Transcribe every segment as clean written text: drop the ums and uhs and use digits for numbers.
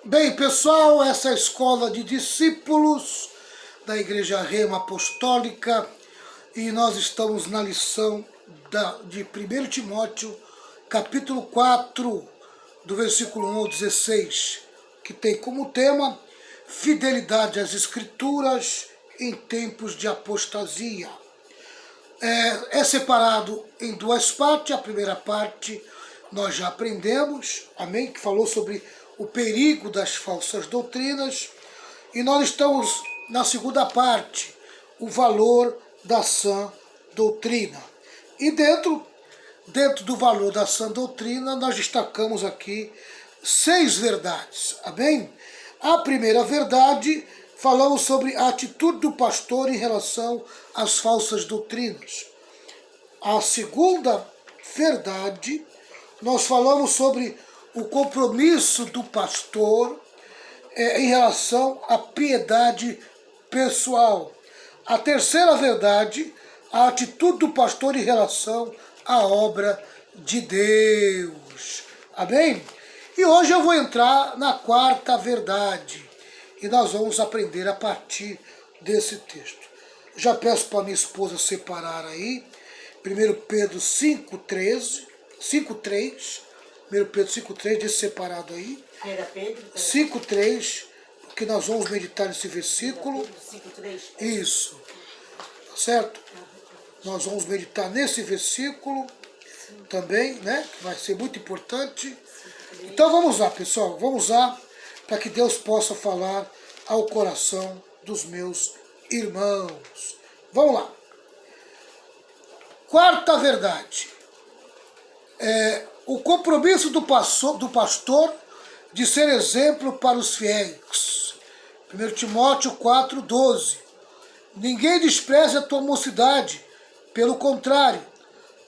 Bem, pessoal, essa é a escola de discípulos da Igreja Rema Apostólica e nós estamos na lição de 1 Timóteo, capítulo 4, do versículo 1 ao 16, que tem como tema fidelidade às Escrituras em tempos de apostasia. É separado em duas partes. A primeira parte nós já aprendemos, amém, que falou sobre o perigo das falsas doutrinas, e nós estamos na segunda parte, o valor da sã doutrina. E dentro do valor da sã doutrina, nós destacamos aqui 6 verdades, amém? A primeira verdade, falamos sobre a atitude do pastor em relação às falsas doutrinas. A segunda verdade, nós falamos sobre o compromisso do pastor em relação à piedade pessoal. A terceira verdade, a atitude do pastor em relação à obra de Deus. Amém? E hoje eu vou entrar na quarta verdade e nós vamos aprender a partir desse texto. Já peço para minha esposa separar aí, 1 Pedro 5,3, 1 Pedro 5,3, diz separado aí. 5,3, porque nós vamos meditar nesse versículo. 5,3. Isso, certo? Nós vamos meditar nesse versículo também, né? Vai ser muito importante. Então vamos lá, pessoal, vamos lá, para que Deus possa falar ao coração dos meus irmãos. Vamos lá. Quarta verdade. O compromisso do pastor de ser exemplo para os fiéis. 1 Timóteo 4,12. Ninguém despreze a tua mocidade, pelo contrário,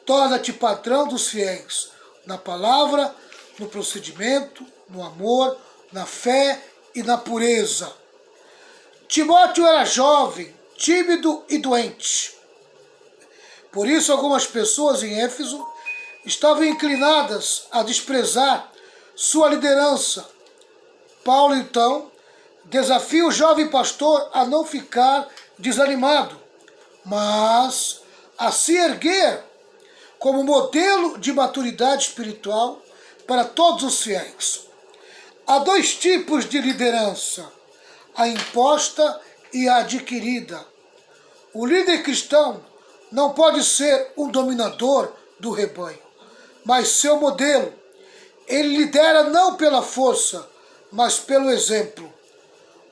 torna-te patrão dos fiéis, na palavra, no procedimento, no amor, na fé e na pureza. Timóteo era jovem, tímido e doente. Por isso algumas pessoas em Éfeso estavam inclinadas a desprezar sua liderança. Paulo, então, desafia o jovem pastor a não ficar desanimado, mas a se erguer como modelo de maturidade espiritual para todos os fiéis. Há 2 tipos de liderança, a imposta e a adquirida. O líder cristão não pode ser um dominador do rebanho, mas seu modelo. Ele lidera não pela força, mas pelo exemplo.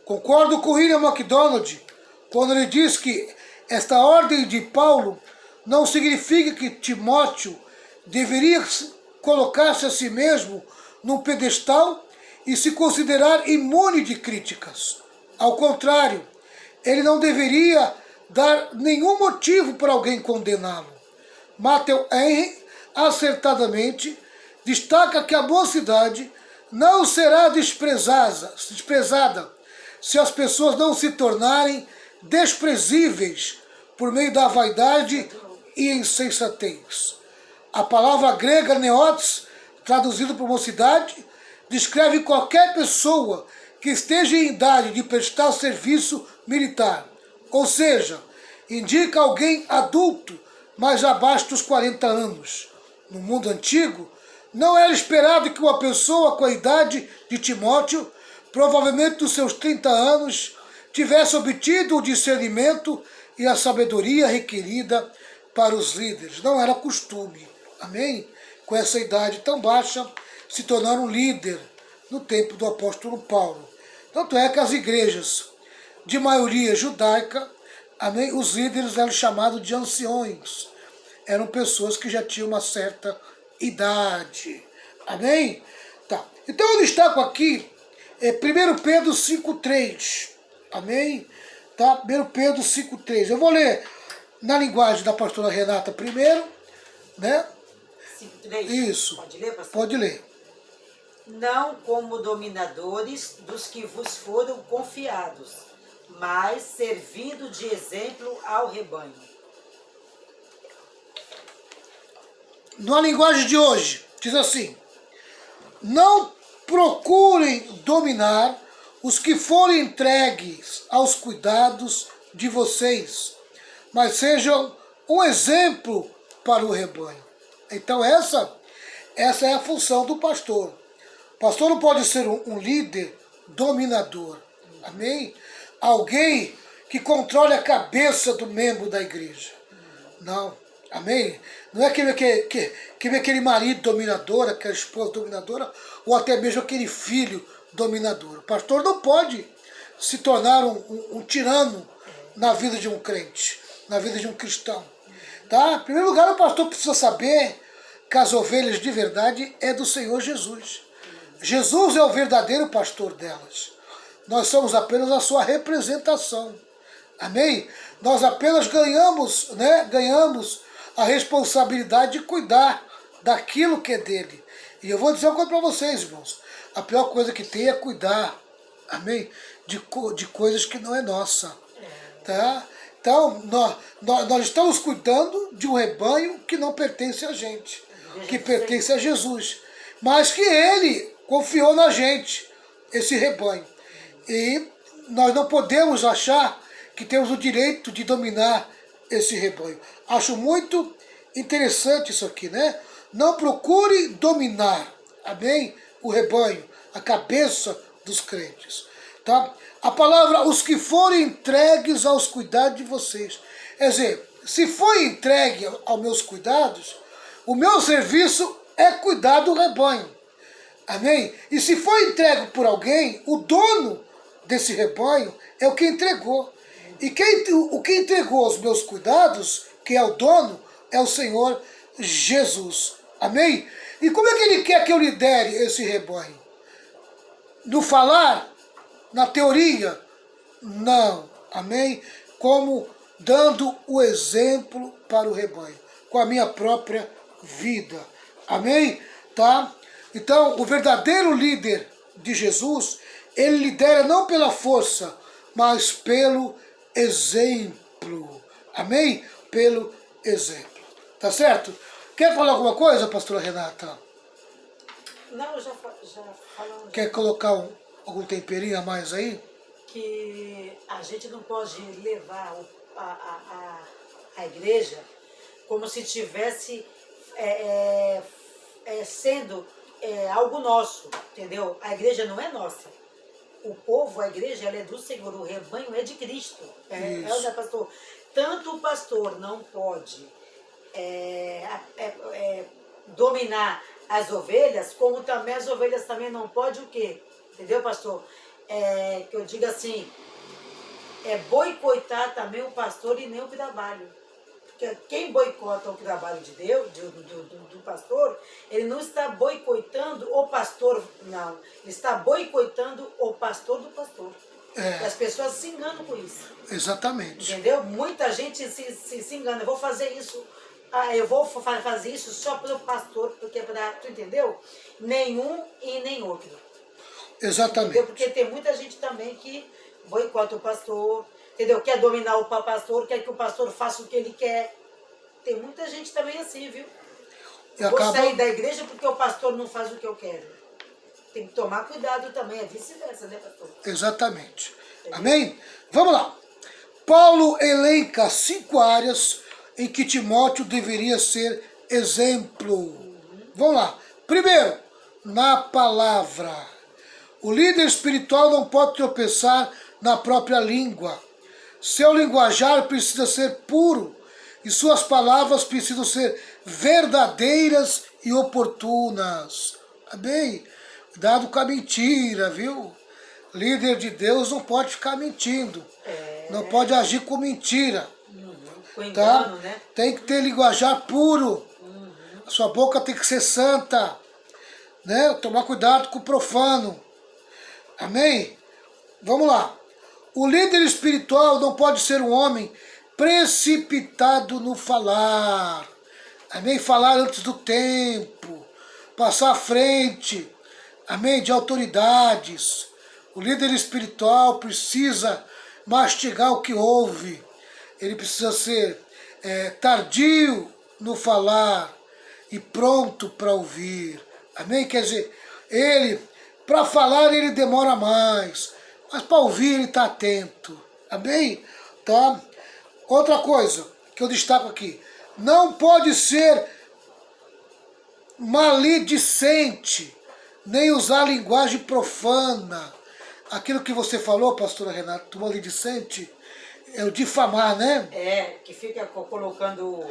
Concordo com William MacDonald quando ele diz que esta ordem de Paulo não significa que Timóteo deveria colocar-se a si mesmo num pedestal e se considerar imune de críticas. Ao contrário, ele não deveria dar nenhum motivo para alguém condená-lo. Matthew Henry, acertadamente, destaca que a mocidade não será desprezada se as pessoas não se tornarem desprezíveis por meio da vaidade e insensatez. A palavra grega neotes, traduzido por mocidade, descreve qualquer pessoa que esteja em idade de prestar serviço militar, ou seja, indica alguém adulto, mas abaixo dos 40 anos. No mundo antigo, não era esperado que uma pessoa com a idade de Timóteo, provavelmente dos seus 30 anos, tivesse obtido o discernimento e a sabedoria requerida para os líderes. Não era costume, amém? Com essa idade tão baixa, se tornar um líder no tempo do apóstolo Paulo. Tanto é que as igrejas de maioria judaica, amém, os líderes eram chamados de anciões. Eram pessoas que já tinham uma certa idade. Amém? Tá. Então eu destaco aqui 1 Pedro 5,3. Amém? Tá? 1 Pedro 5,3. Eu vou ler na linguagem da pastora Renata primeiro, né? 5,3. Isso. Pode ler, pastor? Pode ler. Não como dominadores dos que vos foram confiados, mas servindo de exemplo ao rebanho. Na linguagem de hoje, diz assim: não procurem dominar os que forem entregues aos cuidados de vocês, mas sejam um exemplo para o rebanho. Então essa é a função do pastor. O pastor não pode ser um líder dominador. Amém? Alguém que controle a cabeça do membro da igreja. Não. Amém? Não é aquele marido dominador, aquela esposa dominadora, ou até mesmo aquele filho dominador. O pastor não pode se tornar um tirano na vida de um crente, na vida de um cristão. Tá? Em primeiro lugar, o pastor precisa saber que as ovelhas de verdade é do Senhor Jesus. Jesus é o verdadeiro pastor delas. Nós somos apenas a sua representação. Amém? Nós apenas ganhamos a responsabilidade de cuidar daquilo que é dele. E eu vou dizer uma coisa para vocês, irmãos. A pior coisa que tem é cuidar, amém? De coisas que não é nossa. Tá? Então, nós estamos cuidando de um rebanho que não pertence a gente, que pertence a Jesus. Mas que ele confiou na gente, esse rebanho. E nós não podemos achar que temos o direito de dominar esse rebanho. Acho muito interessante isso aqui, né? Não procure dominar, amém? O rebanho, a cabeça dos crentes. Tá? A palavra, os que forem entregues aos cuidados de vocês. Quer dizer, se foi entregue aos meus cuidados, o meu serviço é cuidar do rebanho. Amém? E se foi entregue por alguém, o dono desse rebanho é o que entregou. E o que entregou os meus cuidados, que é o dono, é o Senhor Jesus. Amém? E como é que ele quer que eu lidere esse rebanho? No falar? Na teoria? Não. Amém? Como dando o exemplo para o rebanho, com a minha própria vida. Amém? Tá? Então, o verdadeiro líder de Jesus, ele lidera não pela força, mas pelo exemplo. Amém? Pelo exemplo. Tá certo? Quer falar alguma coisa, pastora Renata? Não, já falamos. Quer colocar algum temperinho a mais aí? Que a gente não pode levar a igreja como se tivesse sendo algo nosso, entendeu? A igreja não é nossa. O povo, a igreja, ela é do Senhor, o rebanho é de Cristo. É, pastor. Tanto o pastor não pode dominar as ovelhas, como também as ovelhas também não podem o quê? Entendeu, pastor? Que eu diga assim, boicotar também o pastor e nem o trabalho. Porque quem boicota o trabalho de Deus, do pastor, ele não está boicotando o pastor, não. Ele está boicotando o pastor do pastor. E as pessoas se enganam com isso. Exatamente. Entendeu? Muita gente se engana. Eu vou fazer isso. Eu vou fazer isso só pelo pastor, porque tu entendeu? Nenhum e nem outro. Exatamente. Entendeu? Porque tem muita gente também que boicota o pastor, entendeu? Quer dominar o pastor, quer que o pastor faça o que ele quer. Tem muita gente também assim, viu? Vou sair da igreja porque o pastor não faz o que eu quero. Tem que tomar cuidado também, é vice-versa, né, pastor? Exatamente. Amém? Vamos lá. Paulo elenca 5 áreas em que Timóteo deveria ser exemplo. Vamos lá. Primeiro, na palavra. O líder espiritual não pode tropeçar na própria língua. Seu linguajar precisa ser puro e suas palavras precisam ser verdadeiras e oportunas. Amém? Cuidado com a mentira, viu? Líder de Deus não pode ficar mentindo. Não pode agir com mentira. Com engano, tá? Né? Tem que ter linguajar puro. A sua boca tem que ser santa. Né? Tomar cuidado com o profano. Amém? Vamos lá. O líder espiritual não pode ser um homem precipitado no falar. Amém? Falar antes do tempo. Passar à frente. Amém? De autoridades. O líder espiritual precisa mastigar o que ouve. Ele precisa ser tardio no falar e pronto para ouvir. Amém? Quer dizer, ele Para falar ele demora mais, mas para ouvir ele está atento. Amém? Tá? Outra coisa que eu destaco aqui. Não pode ser maledicente, nem usar linguagem profana. Aquilo que você falou, pastora Renata, maledicente, é o difamar, né? É, que fica colocando...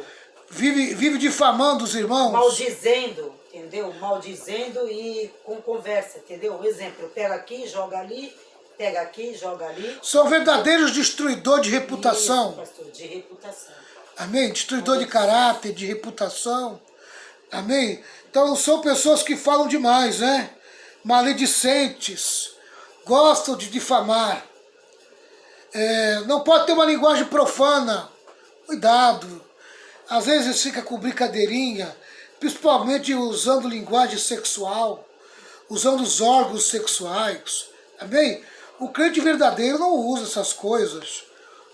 Vive difamando os irmãos. Maldizendo, entendeu? Maldizendo e com conversa, entendeu? Exemplo, pega aqui, joga ali, pega aqui, joga ali. São verdadeiros destruidores de reputação. Isso, pastor, de reputação. Amém? Destruidor de caráter, de reputação. Amém? Então são pessoas que falam demais, né? Maledicentes. Gostam de difamar. Não pode ter uma linguagem profana. Cuidado. Às vezes fica com brincadeirinha, principalmente usando linguagem sexual, usando os órgãos sexuais. Amém? O crente verdadeiro não usa essas coisas.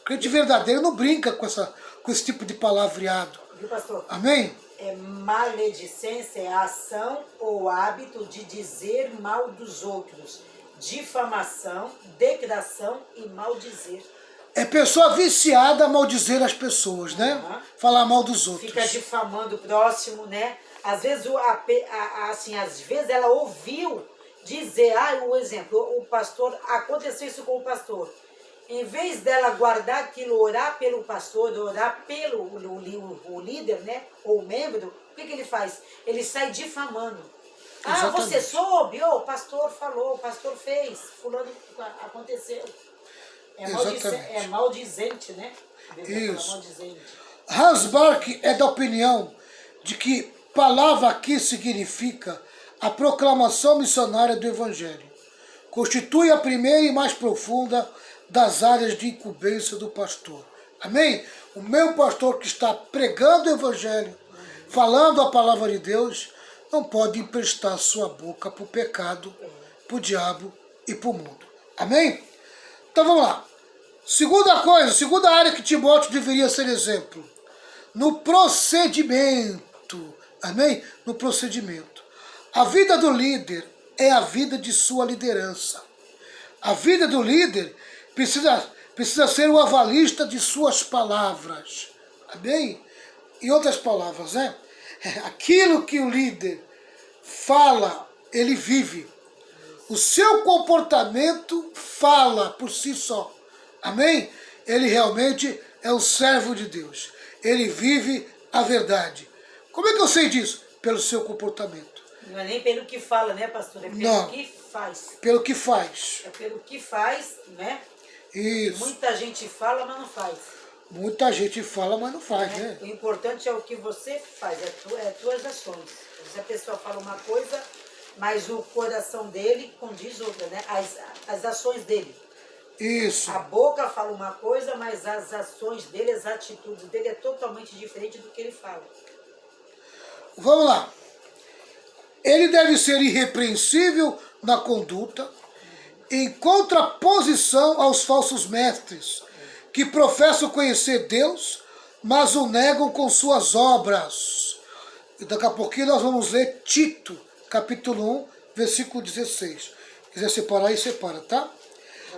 O crente verdadeiro não brinca com esse tipo de palavreado. Viu, pastor? Amém? Maledicência é a ação ou hábito de dizer mal dos outros. Difamação, degradação e maldizer. É pessoa viciada a maldizer as pessoas, né? Uhum. Falar mal dos outros. Fica difamando o próximo, né? Às vezes, às vezes ela ouviu dizer, o exemplo, o pastor, aconteceu isso com o pastor. Em vez dela guardar aquilo, orar pelo pastor, orar pelo o líder, né? Ou o membro, o que ele faz? Ele sai difamando. Exatamente. Você soube? O pastor falou, o pastor fez, fulano aconteceu. É maldizente, né? Isso. Maldizente. Hans Bark é da opinião de que palavra aqui significa a proclamação missionária do Evangelho. Constitui a primeira e mais profunda das áreas de incumbência do pastor. Amém? O meu pastor que está pregando o Evangelho, falando a palavra de Deus, não pode emprestar sua boca para o pecado, para o diabo e para o mundo. Amém? Então vamos lá. Segunda área que Timóteo deveria ser exemplo. No procedimento. Amém? No procedimento. A vida do líder é a vida de sua liderança. A vida do líder precisa ser o avalista de suas palavras. Amém? Em outras palavras, né? Aquilo que o líder fala, ele vive. O seu comportamento fala por si só. Amém? Ele realmente é um servo de Deus. Ele vive a verdade. Como é que eu sei disso? Pelo seu comportamento. Não é nem pelo que fala, né, pastor? É pelo que faz. Pelo que faz. É pelo que faz, né? Isso. Muita gente fala, mas não faz. Muita gente fala, mas não faz, né? O importante é o que você faz, é tuas ações. Se a pessoa fala uma coisa, mas o coração dele condiz outra, né? As ações dele. Isso. A boca fala uma coisa, mas as ações dele, as atitudes dele é totalmente diferente do que ele fala. Vamos lá. Ele deve ser irrepreensível na conduta, em contraposição aos falsos mestres, que professam conhecer Deus, mas o negam com suas obras. E daqui a pouquinho nós vamos ler Tito, capítulo 1, versículo 16. Se quiser separar aí, separa, tá?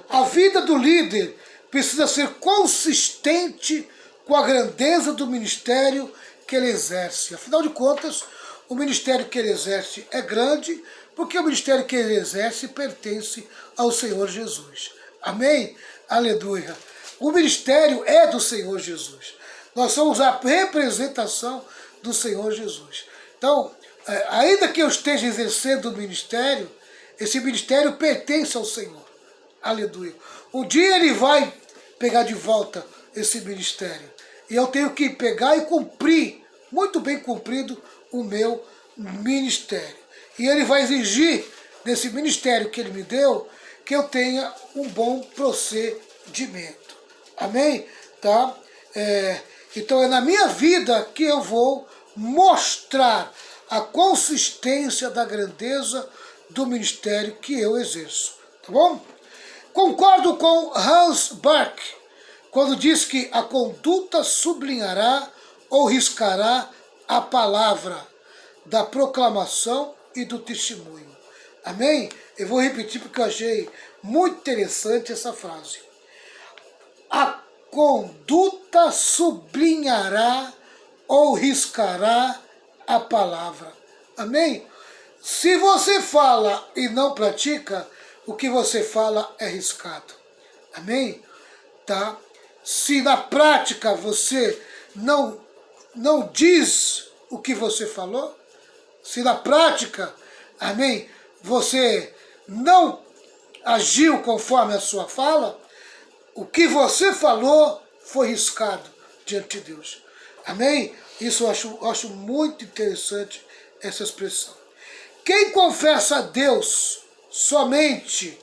A vida do líder precisa ser consistente com a grandeza do ministério que ele exerce. Afinal de contas, o ministério que ele exerce é grande, porque o ministério que ele exerce pertence ao Senhor Jesus. Amém? Aleluia. O ministério é do Senhor Jesus. Nós somos a representação do Senhor Jesus. Então, ainda que eu esteja exercendo o ministério, esse ministério pertence ao Senhor. Aleluia. Um dia ele vai pegar de volta esse ministério. E eu tenho que pegar e cumprir, muito bem cumprido, o meu ministério. E ele vai exigir desse ministério que ele me deu, que eu tenha um bom procedimento. Amém? Tá? Então é na minha vida que eu vou mostrar a consistência da grandeza do ministério que eu exerço. Tá bom? Concordo com Hans Bark, quando diz que a conduta sublinhará ou riscará a palavra da proclamação e do testemunho. Amém? Eu vou repetir porque eu achei muito interessante essa frase. A conduta sublinhará ou riscará a palavra. Amém? Se você fala e não pratica, o que você fala é riscado. Amém? Tá? Se na prática você não diz o que você falou, se na prática, amém, você não agiu conforme a sua fala, o que você falou foi riscado diante de Deus. Amém? Isso eu acho muito interessante, essa expressão. Quem confessa a Deus somente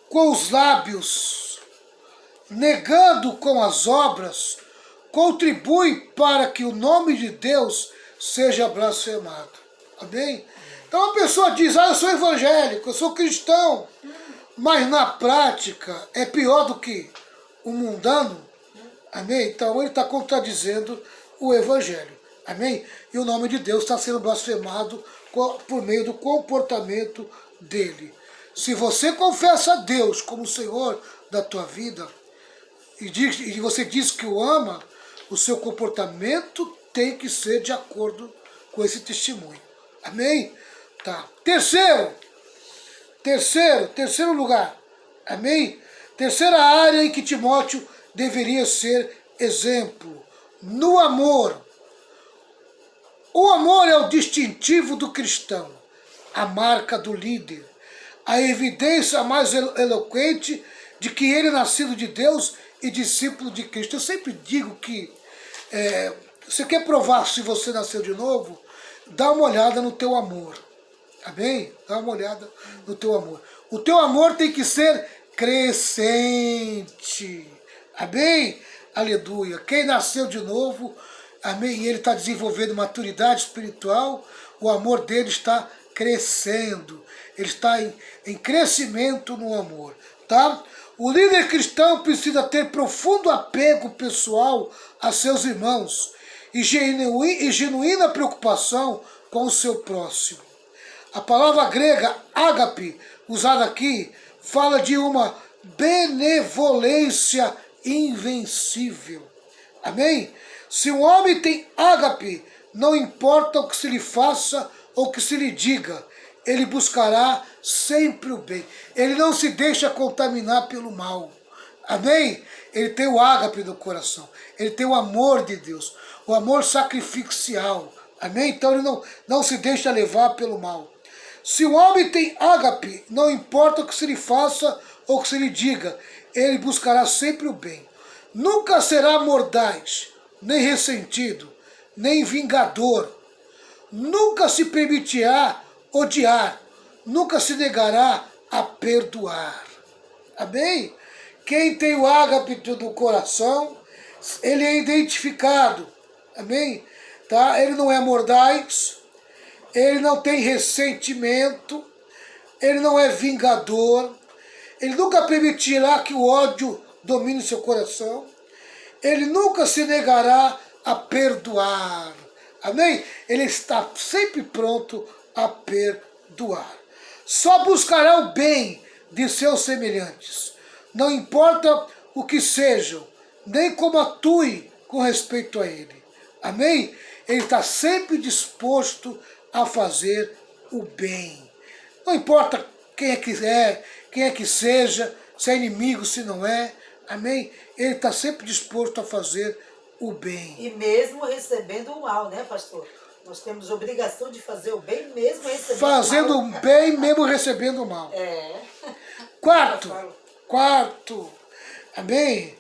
com os lábios, negando com as obras, contribui para que o nome de Deus seja blasfemado. Amém? Então a pessoa diz, eu sou evangélico, eu sou cristão, mas na prática é pior do que o mundano. Amém? Então ele está contradizendo o evangelho. Amém? E o nome de Deus está sendo blasfemado por meio do comportamento dele. Se você confessa a Deus como Senhor da tua vida, e você diz que o ama, o seu comportamento tem que ser de acordo com esse testemunho. Amém? Tá. Terceiro lugar. Amém? Terceira área em que Timóteo deveria ser exemplo. No amor. O amor é o distintivo do cristão, a marca do líder, a evidência mais eloquente de que ele é nascido de Deus e discípulo de Cristo. Eu sempre digo que você quer provar se você nasceu de novo? Dá uma olhada no teu amor. Amém? Dá uma olhada no teu amor. O teu amor tem que ser crescente. Amém? Aleluia. Quem nasceu de novo, amém, e ele está desenvolvendo maturidade espiritual, o amor dele está crescendo. Ele está em crescimento no amor. Tá? O líder cristão precisa ter profundo apego pessoal a seus irmãos e genuína preocupação com o seu próximo. A palavra grega ágape, usada aqui, fala de uma benevolência invencível. Amém? Se um homem tem ágape, não importa o que se lhe faça ou o que se lhe diga, ele buscará sempre o bem. Ele não se deixa contaminar pelo mal. Amém? Ele tem o ágape do coração. Ele tem o amor de Deus. O amor sacrificial. Amém? Então ele não se deixa levar pelo mal. Se o homem tem ágape, não importa o que se lhe faça ou o que se lhe diga, ele buscará sempre o bem. Nunca será mordaz, nem ressentido, nem vingador. Nunca se permitirá odiar, nunca se negará a perdoar. Amém? Quem tem o ágape do coração, ele é identificado. Amém? Tá? Ele não é mordaz, ele não tem ressentimento, ele não é vingador, ele nunca permitirá que o ódio domine seu coração, ele nunca se negará a perdoar. Amém? Ele está sempre pronto a perdoar. Só buscará o bem de seus semelhantes. Não importa o que sejam, nem como atue com respeito a ele. Amém? Ele está sempre disposto a fazer o bem. Não importa quem é que seja, se é inimigo, se não é. Amém? Ele está sempre disposto a fazer o bem. E mesmo recebendo o mal, né, pastor? Nós temos obrigação de fazer o bem mesmo recebendo fazendo o mal. o bem mesmo recebendo o mal. Quarto. Amém?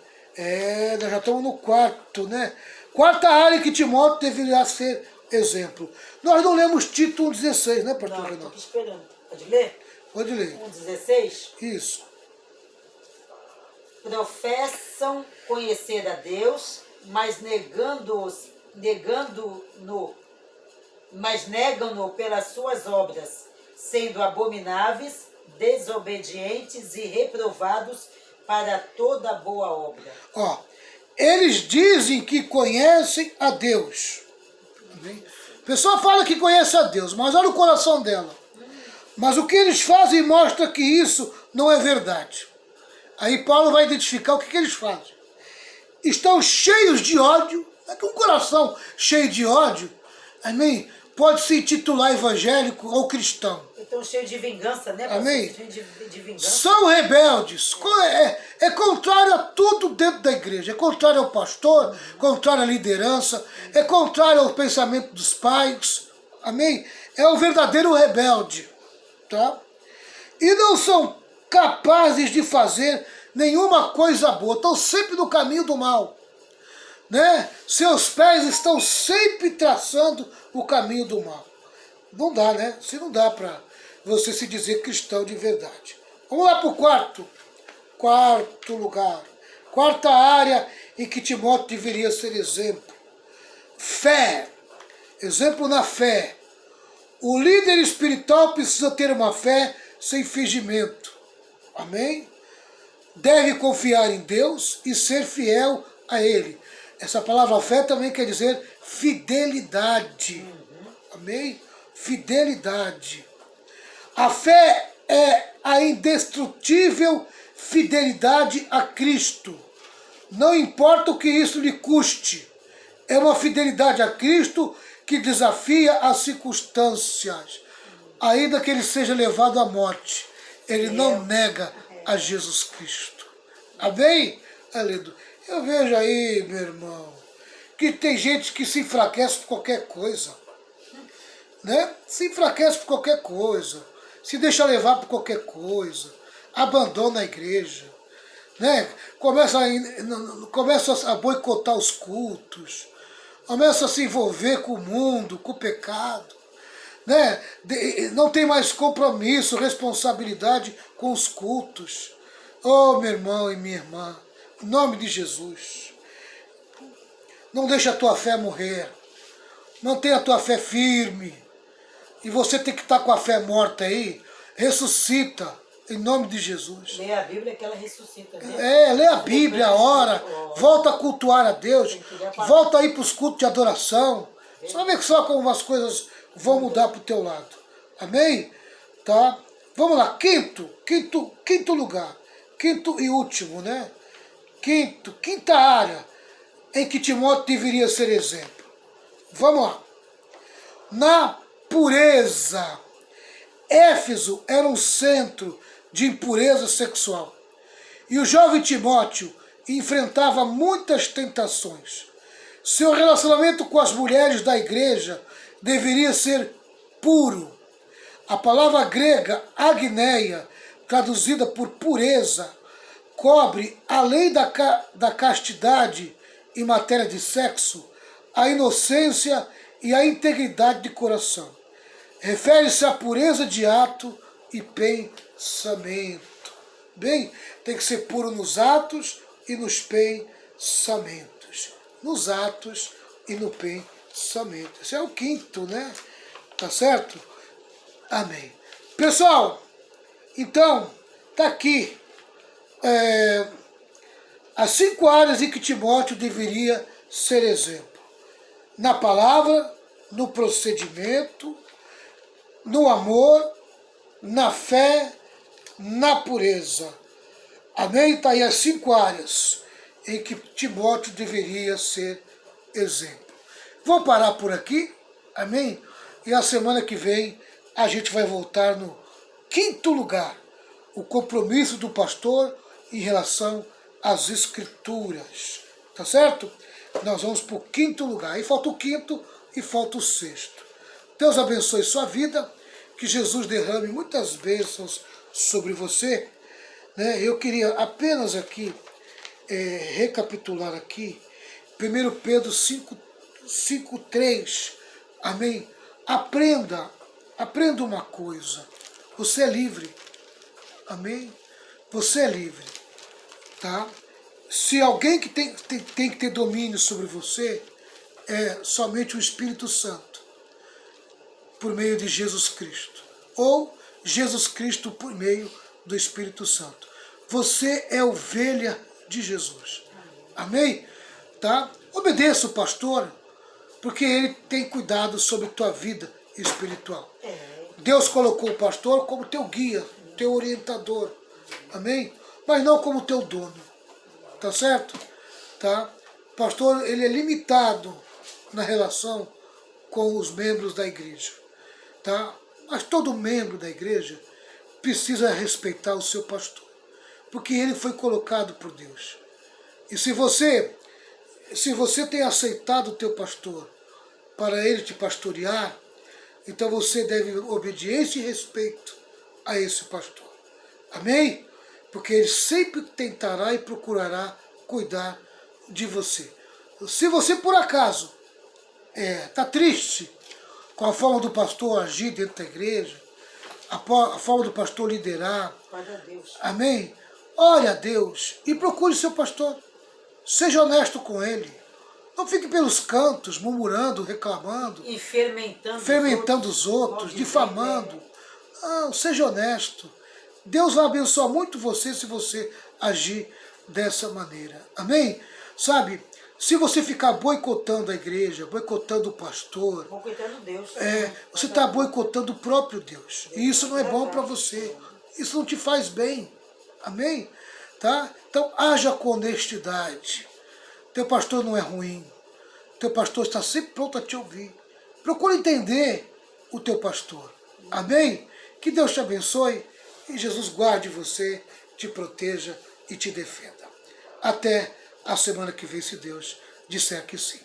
Nós já estamos no quarto, né? Quarta área que Timóteo deveria ser exemplo. Nós não lemos Tito 1,16, né, pastor Renato? Não, estou esperando. Pode ler? Pode ler. 1,16? Isso. Professam conhecer a Deus, mas negam-no pelas suas obras, sendo abomináveis, desobedientes e reprovados para toda boa obra. Eles dizem que conhecem a Deus. A pessoa fala que conhece a Deus, mas olha o coração dela. Mas o que eles fazem mostra que isso não é verdade. Aí Paulo vai identificar o que eles fazem. Estão cheios de ódio, um coração cheio de ódio, amém? Pode se intitular evangélico ou cristão. Estão cheios de vingança, né? Amém? De vingança. São rebeldes. É contrário a tudo dentro da igreja. É contrário ao pastor, contrário à liderança, é contrário ao pensamento dos pais. Amém? É o verdadeiro rebelde. Tá? E não são capazes de fazer nenhuma coisa boa. Estão sempre no caminho do mal. Né? Seus pés estão sempre traçando o caminho do mal. Não dá, né? Se não dá para você se dizer cristão de verdade. Vamos lá para o quarto lugar. Quarta área em que Timóteo deveria ser exemplo. Fé. Exemplo na fé. O líder espiritual precisa ter uma fé sem fingimento. Amém? Deve confiar em Deus e ser fiel a Ele. Essa palavra fé também quer dizer fidelidade. Amém? Fidelidade. A fé é a indestrutível fidelidade a Cristo. Não importa o que isso lhe custe. É uma fidelidade a Cristo que desafia as circunstâncias. Ainda que ele seja levado à morte, ele não nega a Jesus Cristo. Amém? Aleluia. Eu vejo aí, meu irmão, que tem gente que se enfraquece por qualquer coisa. Né? Se enfraquece por qualquer coisa. Se deixa levar por qualquer coisa. Abandona a igreja. Né? Começa a boicotar os cultos. Começa a se envolver com o mundo, com o pecado. Né? Não tem mais compromisso, responsabilidade com os cultos. Oh, meu irmão e minha irmã, em nome de Jesus, não deixe a tua fé morrer. Mantenha a tua fé firme. E você tem que estar com a fé morta aí. Ressuscita, em nome de Jesus. Lê a Bíblia que ela ressuscita. Né? Lê a Bíblia, ora. Volta a cultuar a Deus. Volta aí para os cultos de adoração. Só vê só como as coisas vão mudar para o teu lado. Amém? Tá? Vamos lá, quinto lugar. Quinto e último, né? Quinta área em que Timóteo deveria ser exemplo. Vamos lá. Na pureza. Éfeso era um centro de impureza sexual. E o jovem Timóteo enfrentava muitas tentações. Seu relacionamento com as mulheres da igreja deveria ser puro. A palavra grega agneia, traduzida por pureza, cobre, além da castidade em matéria de sexo, a inocência e a integridade de coração. Refere-se à pureza de ato e pensamento. Bem, tem que ser puro nos atos e nos pensamentos. Nos atos e no pensamento. Esse é o quinto, né? Tá certo? Amém. Pessoal, então, tá aqui as 5 áreas em que Timóteo deveria ser exemplo. Na palavra, no procedimento, no amor, na fé, na pureza. Amém? Está aí as 5 áreas em que Timóteo deveria ser exemplo. Vou parar por aqui, amém? E a semana que vem a gente vai voltar no quinto lugar, o compromisso do pastor em relação às escrituras. Tá certo? Nós vamos para o quinto lugar. Aí falta o quinto e falta o sexto. Deus abençoe sua vida, que Jesus derrame muitas bênçãos sobre você. Né? Eu queria apenas aqui recapitular aqui, 1 Pedro 5:3, amém? Aprenda uma coisa, você é livre, amém? Você é livre, tá? Se alguém que tem que ter domínio sobre você, é somente o Espírito Santo, por meio de Jesus Cristo, ou Jesus Cristo por meio do Espírito Santo. Você é ovelha de Jesus. Amém? Tá? Obedeça o pastor, porque ele tem cuidado sobre tua vida espiritual. Deus colocou o pastor como teu guia, teu orientador. Amém? Mas não como teu dono. Tá certo? Tá? O pastor, ele é limitado na relação com os membros da igreja. Tá? Mas todo membro da igreja precisa respeitar o seu pastor. Porque ele foi colocado por Deus. E se você tem aceitado o teu pastor para ele te pastorear, então você deve obediência e respeito a esse pastor. Amém? Porque ele sempre tentará e procurará cuidar de você. Se você por acaso está triste com a forma do pastor agir dentro da igreja, a forma do pastor liderar, amém? Ore a Deus e procure seu pastor. Seja honesto com ele. Não fique pelos cantos, murmurando, reclamando. E fermentando os outros, difamando. Não, seja honesto. Deus vai abençoar muito você se você agir dessa maneira. Amém? Sabe, se você ficar boicotando a igreja, boicotando o pastor, boicotando Deus. Você está boicotando o próprio Deus. E isso não é bom para você. Isso não te faz bem. Amém? Tá? Então, haja com honestidade. Teu pastor não é ruim. Teu pastor está sempre pronto a te ouvir. Procure entender o teu pastor. Amém? Que Deus te abençoe e Jesus guarde você, te proteja e te defenda. Até a semana que vem, se Deus disser que sim.